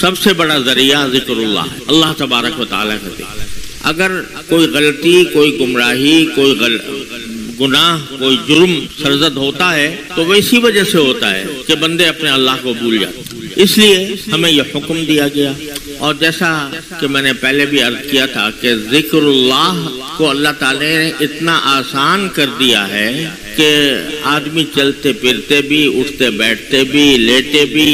سب سے بڑا ذریعہ ذکر اللہ ہے، اللہ تبارک و تعالیٰ کا ذکر۔ اگر کوئی غلطی، کوئی گمراہی، کوئی گناہ، کوئی جرم سرزد ہوتا ہے تو وہ اسی وجہ سے ہوتا ہے کہ بندے اپنے اللہ کو بھول جاتے ہیں۔ اس لیے ہمیں یہ حکم دیا گیا، اور جیسا کہ میں نے پہلے بھی عرض کیا تھا کہ ذکر اللہ کو اللہ تعالی نے اتنا آسان کر دیا ہے کہ آدمی چلتے پھرتے بھی، اٹھتے بیٹھتے بھی، لیٹے بھی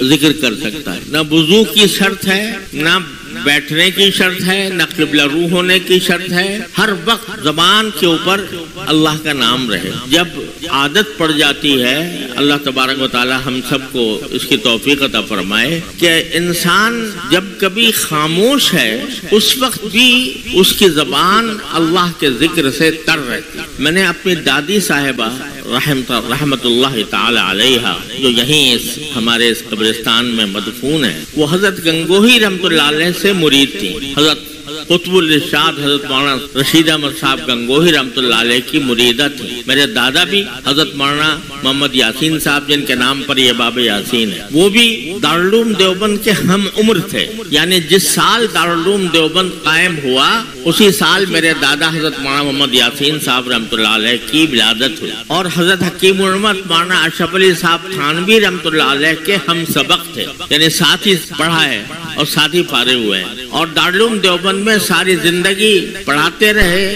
ذکر کر سکتا ہے۔ نہ وضو کی شرط ہے، نہ بیٹھنے کی شرط ہے، نہ قبلہ رو ہونے کی شرط ہے، ہر وقت زبان کے اوپر اللہ کا نام رہے۔ جب عادت پڑ جاتی ہے، اللہ تبارک و تعالی ہم سب کو اس کی توفیق عطا فرمائے کہ انسان جب کبھی خاموش ہے اس وقت بھی اس کی زبان اللہ کے ذکر سے تر رہتی۔ میں نے اپنی دادی صاحبہ رحمت اللہ تعالی علیہ، جو یہیں ہمارے اس قبرستان میں مدفون ہے، وہ حضرت گنگوہی رحمت اللہ علیہ سے مرید تھی۔ حضرت قطب الارشاد حضرت مولانا رشید احمد صاحب گنگوہی رحمت اللہ علیہ کی مریدہ تھی۔ میرے دادا بھی حضرت مولانا محمد یاسین صاحب، جن کے نام پر یہ باب یاسین ہے، وہ بھی دارالعلوم دیوبند کے ہم عمر تھے۔ یعنی جس سال دارالعلوم دیوبند قائم ہوا اسی سال میرے دادا حضرت مولانا محمد یاسین صاحب رحمت اللہ علیہ کی ولادت ہوئی، اور حضرت حکیم الامت مولانا اشرف علی صاحب تھانوی رحمت اللہ علیہ کے ہم سبق تھے، یعنی ساتھ ہی پڑھا ہے اور ساتھ ہی فارغ ہوئے ہیں، اور دارالعلوم دیوبند میں ساری زندگی پڑھاتے رہے،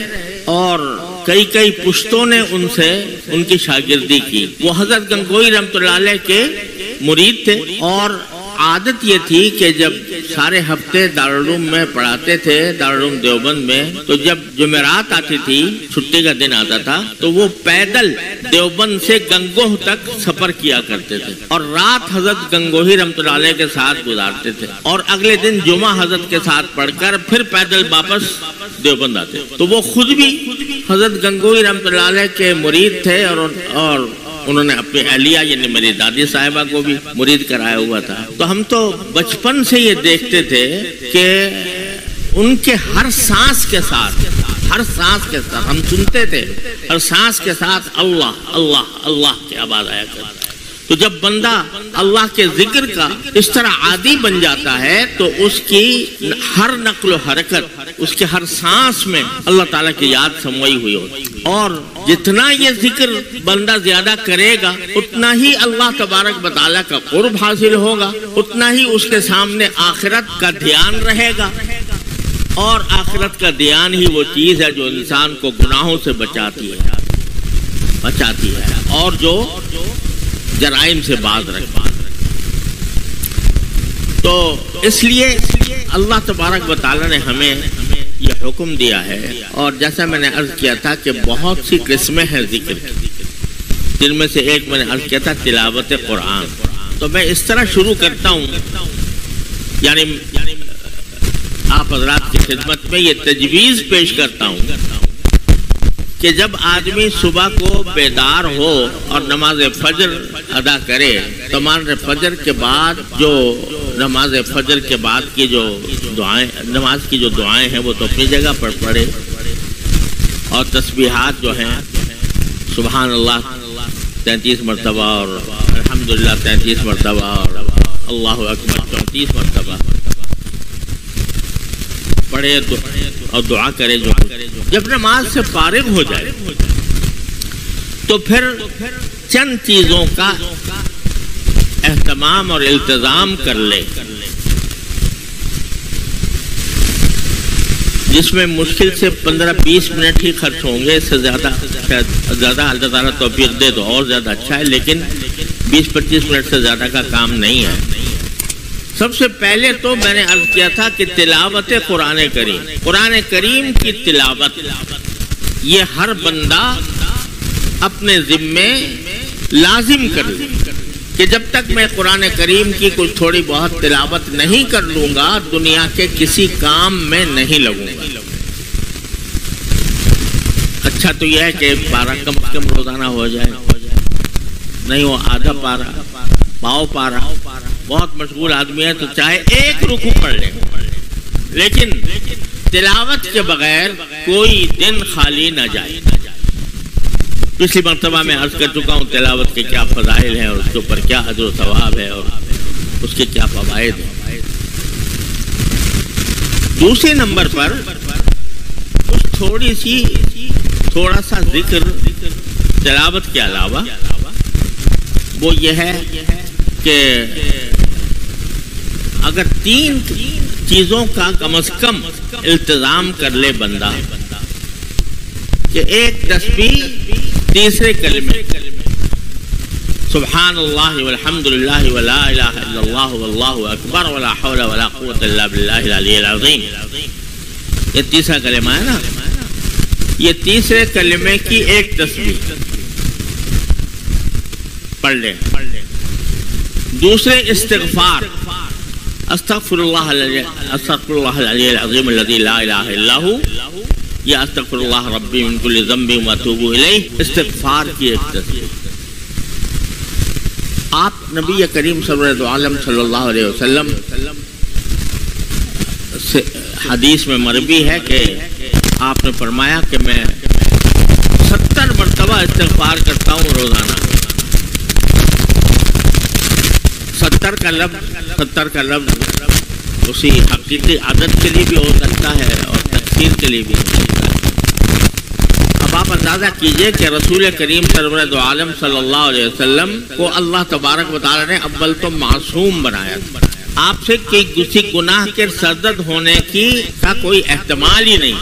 اور کئی پشتوں نے ان سے ان کی شاگردی کی۔ وہ حضرت گنگوہی رحمت اللہ علیہ کے مرید تھے، اور عادت یہ تھی کہ جب سارے ہفتے دارالعلوم میں پڑھاتے تھے، دارالعلوم دیوبند میں، تو جب جمعرات آتی تھی، چھٹی کا دن آتا تھا، تو وہ پیدل دیوبند سے گنگوہ تک سفر کیا کرتے تھے، اور رات حضرت گنگوہی رحمت اللہ علیہ کے ساتھ گزارتے تھے، اور اگلے دن جمعہ حضرت کے ساتھ پڑھ کر پھر پیدل واپس دیوبند آتے۔ تو وہ خود بھی حضرت گنگوہی رحمت اللہ علیہ کے مرید تھے، اور انہوں نے اپنی اہلیہ یعنی میری دادی صاحبہ کو بھی مرید کرایا ہوا تھا۔ تو ہم تو بچپن سے یہ دیکھتے تھے کہ ان کے ہر سانس کے ساتھ ہم سنتے تھے، ہر سانس کے ساتھ اللہ اللہ اللہ کی آواز آیا کرتا۔ تو جب بندہ اللہ کے ذکر کا اس طرح عادی بن جاتا ہے تو اس کی ہر نقل و حرکت، اس کے ہر سانس میں اللہ تعالیٰ کی یاد سموئی ہوئی ہوتی، اور جتنا یہ ذکر بندہ زیادہ کرے گا اتنا ہی اللہ تبارک و تعالیٰ کا قرب حاصل ہوگا، اتنا ہی اس کے سامنے آخرت کا دھیان رہے گا، اور آخرت کا دھیان ہی وہ چیز ہے جو انسان کو گناہوں سے بچاتی ہے اور جو جرائم سے باز رکھتا ہے۔ تو اس لیے اللہ تبارک و تعالیٰ نے ہمیں یہ حکم دیا ہے، اور جیسا میں نے عرض کیا تھا کہ بہت سی قسمیں ہیں ذکر کی، جن میں سے ایک میں نے عرض کیا تھا تلاوت قرآن۔ تو میں اس طرح شروع کرتا ہوں، یعنی آپ حضرات کی خدمت میں یہ تجویز پیش کرتا ہوں کہ جب آدمی صبح کو بیدار ہو اور نماز فجر ادا کرے تو نماز فجر کے بعد نماز فجر کے بعد کی جو دعائیں، نماز کی جو دعائیں ہیں وہ تو اپنی جگہ پر پڑھے، اور تسبیحات جو ہیں سبحان اللہ 33 مرتبہ اور الحمدللہ 33 مرتبہ اور اللہ اکبر 34 مرتبہ پڑھے اور دعا کرے۔ جب نماز سے فارغ ہو جائے تو پھر چند چیزوں کا اہتمام اور التزام کر لے، جس میں مشکل سے 15-20 منٹ ہی خرچ ہوں گے، اس سے زیادہ اللہ تعالیٰ توفیق دے تو اور زیادہ اچھا ہے، لیکن 20-25 منٹ سے زیادہ کا کام نہیں ہے۔ سب سے پہلے تو میں نے عرض کیا تھا کہ تلاوت قرآن کریم کی تلاوت یہ ہر بندہ اپنے ذمے لازم کر لے کہ جب تک میں قرآن کریم کی کچھ تھوڑی بہت تلاوت نہیں کر لوں گا دنیا کے کسی کام میں نہیں لگوں گا۔ اچھا تو یہ ہے کہ پارہ کم از کم روزانہ ہو جائے، نہیں وہ آدھا پارہ، پاؤ پارہ، بہت مشغول آدمی ہے تو چاہے ایک رکوع پڑھ لے، لیکن تلاوت کے بغیر کوئی دن خالی نہ جائے۔ پچھلی مرتبہ میں عرض کر چکا ہوں تلاوت کے کیا فضائل ہیں اور اس کے اوپر کیا اجر و ثواب ہے اور اس کے کیا فوائد ہیں۔ دوسرے نمبر پر تھوڑا سا ذکر تلاوت کے علاوہ وہ یہ ہے کہ اگر 3 چیزوں کا کم از کم التزام کر لے بندہ کہ ایک تسبیح تیسرے کلمے سبحان اللہ والحمد للہ ولا الہ الا اللہ واللہ اکبر ولا حول ولا قوت الا باللہ العلی العظیم، یہ تیسرا کلمہ ہے نا، یہ تیسرے کلمے کی ایک تسبیح پڑھ لیں. دوسرے استغفار استغفر اللہ العلی العظیم الذی لا الہ الا هو یا استغفر اللہ ربی من کل ذنب واتوب الیہ، استغفار کی ایک تسبیح. آپ نبی کریم صلی اللہ علیہ وسلم سے حدیث میں مروی ہے کہ آپ نے فرمایا کہ میں 70 مرتبہ استغفار کرتا ہوں روزانہ. 70 کا لفظ اسی حقیقی عدد کے لیے بھی ہو سکتا ہے اور تکثیر کے لیے بھی ہو سکتا ہے. اب آپ اندازہ کیجئے کہ رسول کریم سرورد عالم صلی اللہ علیہ وسلم کو اللہ تبارک و تعالی نے اول تو معصوم بنایا، آپ سے کسی گناہ کے سرزد ہونے کا کوئی احتمال ہی نہیں،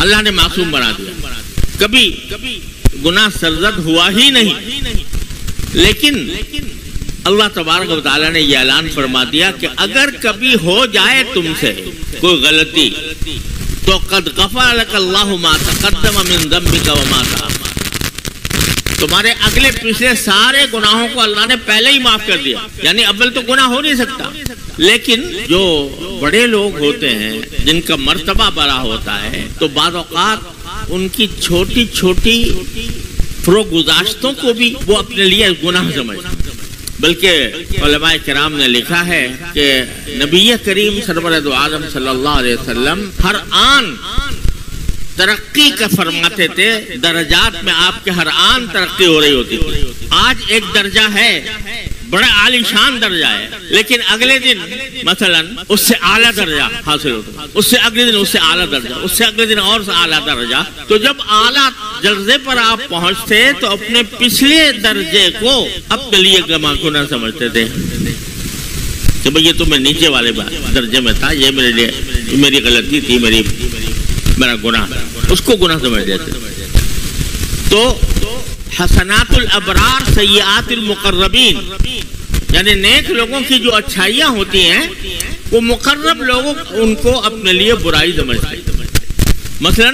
اللہ نے معصوم بنا دیا، کبھی گناہ سرزد ہوا ہی نہیں. لیکن اللہ تبارک و تعالی نے یہ اعلان فرما دیا کہ اگر کبھی ہو جائے تم سے کوئی غلطی تو قد غفر لک اللہ ما تقدم من ذنبک وما تأخر، تمہارے اگلے پچھلے سارے گناہوں کو اللہ نے پہلے ہی معاف کر دیا. یعنی اول تو گناہ ہو نہیں سکتا، لیکن جو بڑے لوگ ہوتے ہیں جن کا مرتبہ بڑا ہوتا ہے تو بعض اوقات ان کی چھوٹی چھوٹی فروگزاشتوں کو بھی وہ اپنے لیے گناہ سمجھتے ہیں. بلکہ علماء کرام نے لکھا ہے کہ نبی کریم سرورد عالم صلی اللہ علیہ وسلم ہر آن ترقی کا فرماتے تھے، درجات میں آپ کے ہر آن ترقی ہو رہی ہوتی تھی. آج ایک درجہ ہے، بڑا عالی شان درجہ ہے، لیکن اگلے دن مثلا اس سے اعلیٰ درجہ حاصل ہوتا ہے، اس سے اگلے دن اس سے اعلیٰ درجہ، اس سے اگلے دن اور سے اعلیٰ درجہ. تو جب اعلیٰ درجے پر آپ پہنچتے تو اپنے پچھلے درجے کو اپنے لیے گناہ سمجھتے تھے کہ بھئی یہ تو میں نیچے والے درجے میں تھا، یہ میرے لیے میری غلطی تھی، میرا گناہ، اس کو گناہ سمجھتے تھے. تو حسنات الابرار سیئات المقربین، یعنی نیک لوگوں کی جو اچھائیاں ہوتی ہیں وہ مقرب لوگوں ان کو اپنے لیے برائی سمجھتے ہیں. مثلا